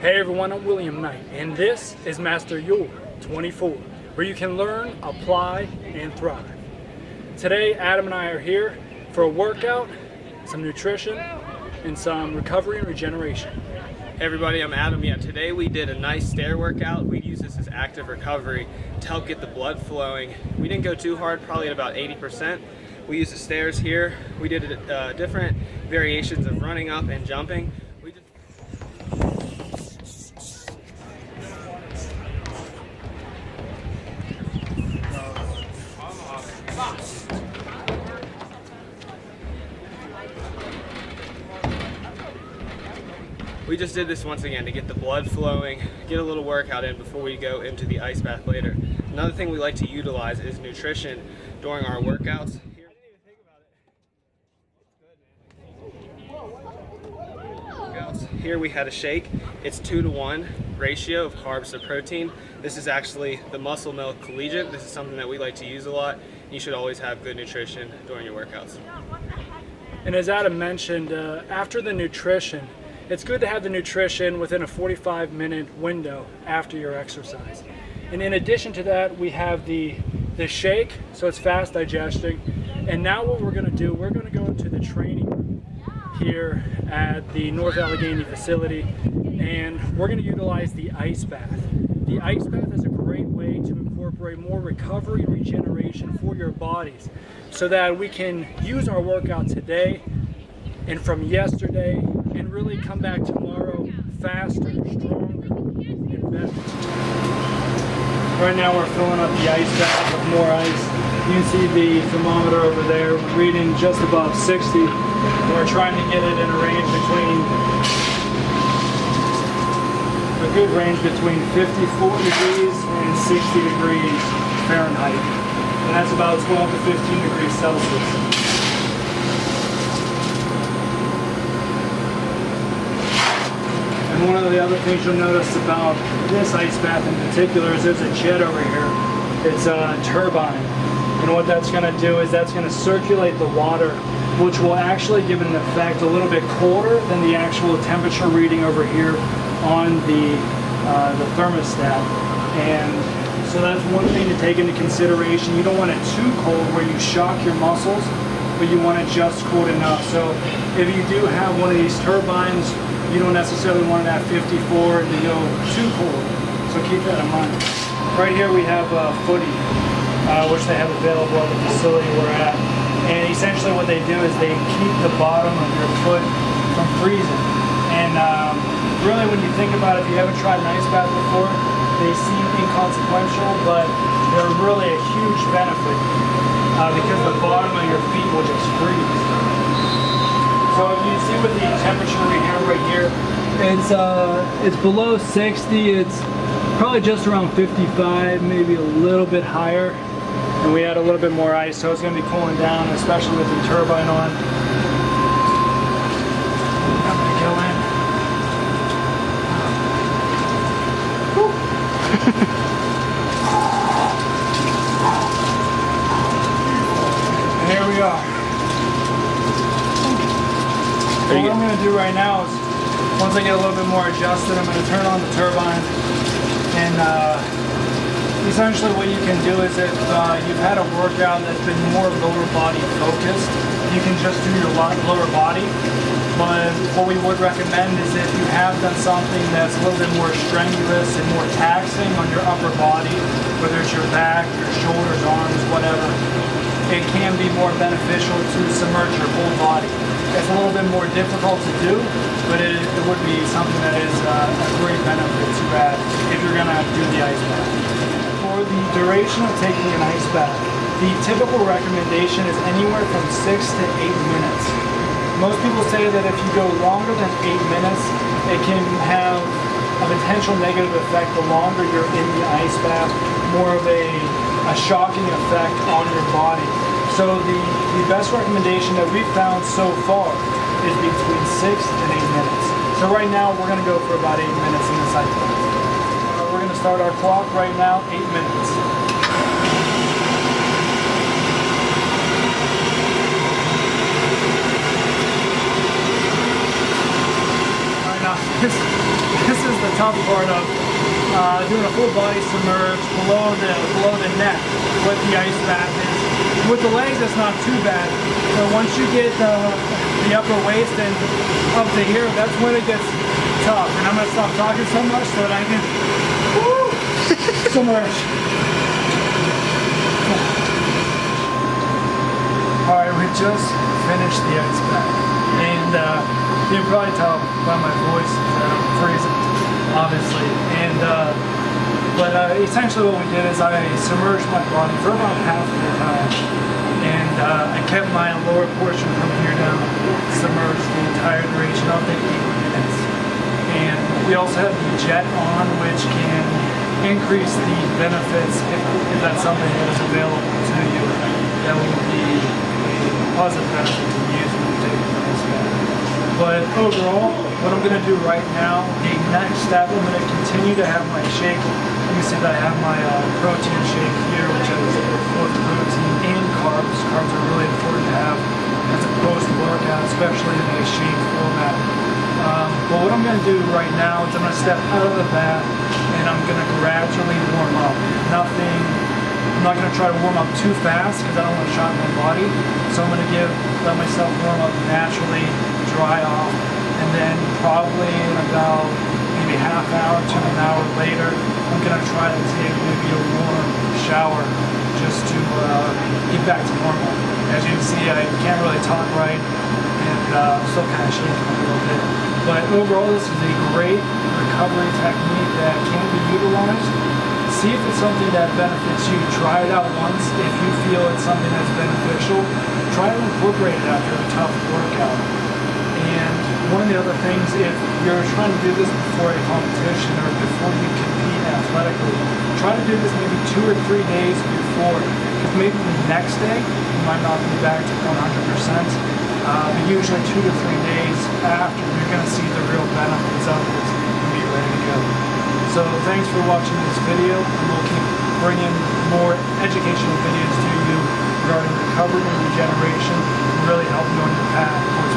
Hey everyone, I'm William Knight, and this is MasterYour24, where you can learn, apply, and thrive. Today, Adam and I are here for a workout, some nutrition, and some recovery and regeneration. Hey everybody, I'm Adam. Today we did a nice stair workout. We use this as active recovery to help get the blood flowing. We didn't go too hard, probably at about 80%. We used the stairs here. We did different variations of running up and jumping. We just did this once again to get the blood flowing, get a little workout in before we go into the ice bath later. Another thing we like to utilize is nutrition during our workouts. Here we had a shake. It's 2-to-1 ratio of carbs to protein. This is actually the Muscle Milk Collegiate. This is something that we like to use a lot. You should always have good nutrition during your workouts. And as Adam mentioned, after the nutrition, it's good to have the nutrition within a 45-minute window after your exercise. And in addition to that, we have the shake, so it's fast digesting. And now what we're gonna do, we're gonna go into the training room here at the North Allegheny facility, and we're gonna utilize the ice bath. The ice bath is a great way to incorporate more recovery and regeneration for your bodies so that we can use our workout today and from yesterday and really come back tomorrow faster, stronger, and better. Right now we're filling up the ice bath with more ice. You can see the thermometer over there reading just above 60. We're trying to get it in a range between, a good range between 54 degrees and 60 degrees Fahrenheit. And that's about 12 to 15 degrees Celsius. And one of the other things you'll notice about this ice bath in particular is there's a jet over here. It's a turbine. And what that's going to do is that's going to circulate the water, which will actually give it an effect a little bit colder than the actual temperature reading over here on the thermostat. And so that's one thing to take into consideration. You don't want it too cold where you shock your muscles, but you want it just cold enough. So if you do have one of these turbines, you don't necessarily want it at 54 to go too cold. So keep that in mind. Right here we have footy, which they have available at the facility we're at. And essentially what they do is they keep the bottom of your foot from freezing. And really when you think about it, if you haven't tried an ice bath before, they seem inconsequential, but they're really a huge benefit because the bottom of your feet will just freeze. So if you see what the temperature we have right here, it's below 60. It's probably just around 55, maybe a little bit higher. And we add a little bit more ice, so it's going to be cooling down, especially with the turbine on. I'm going to go in. And here we are. What I'm going to do right now is, once I get a little bit more adjusted, I'm going to turn on the turbine. And essentially what you can do is if you've had a workout that's been more lower body focused, you can just do your lower body. But what we would recommend is if you have done something that's a little bit more strenuous and more taxing on your upper body, whether it's your back, your shoulders, arms, whatever, it can be more beneficial to submerge your whole body. It's a little bit more difficult to do, but it would be something that is a great benefit to add if you're going to do the ice bath. For the duration of taking an ice bath, the typical recommendation is anywhere from 6 to 8 minutes. Most people say that if you go longer than 8 minutes, it can have a potential negative effect the longer you're in the ice bath, more of a shocking effect on your body. So the best recommendation that we've found so far is between 6 and 8 minutes. So right now we're going to go for about 8 minutes in this ice bath. We're going to start our clock right now, 8 minutes. All right, now this is the tough part of doing a full body submerge below the neck. What the ice bath is. With the legs, it's not too bad. But once you get the upper waist and up to here, that's when it gets tough. And I'm gonna stop talking so much so that I can submerge. Alright, we just finished the ice bath. And you can probably tell by my voice that I'm freezing, obviously. And but essentially what we did is I submerged my body for about half of the time. And I kept my lower portion from here down submerged the entire duration of the 8 minutes. And we also have the jet on, which can increase the benefits if that's something that is available to you. That will be a positive benefit to use when you're taking the ice bath. But overall, what I'm going to do right now, the next step, I'm going to continue to have my shake. You can see that I have my protein shake here, which has both protein and carbs. Carbs are really important to have as a post-workout, especially in a shake format. But what I'm going to do right now is I'm going to step out of the bath and I'm going to gradually warm up. I'm not going to try to warm up too fast because I don't want to shock my body. So I'm going to let myself warm up naturally, dry off, and then probably in about maybe half hour to an hour later, I'm going to try to take maybe a warm shower just to get back to normal. As you can see, I can't really talk right, and I'm still kind of shaking a little bit. But overall, this is a great recovery technique that can be utilized. See if it's something that benefits you. Try it out once. If you feel it's something that's beneficial, try to incorporate it after a tough workout. And one of the other things, if you're trying to do this before a competition or before you compete athletically, try to do this maybe 2 or 3 days before. Because maybe the next day, you might not be back to 100%. But usually 2 to 3 days after, you're going to see the real benefits of this and be ready to go. So thanks for watching this video, and we'll keep bringing more educational videos to you regarding recovery and regeneration, and really help you on your path towards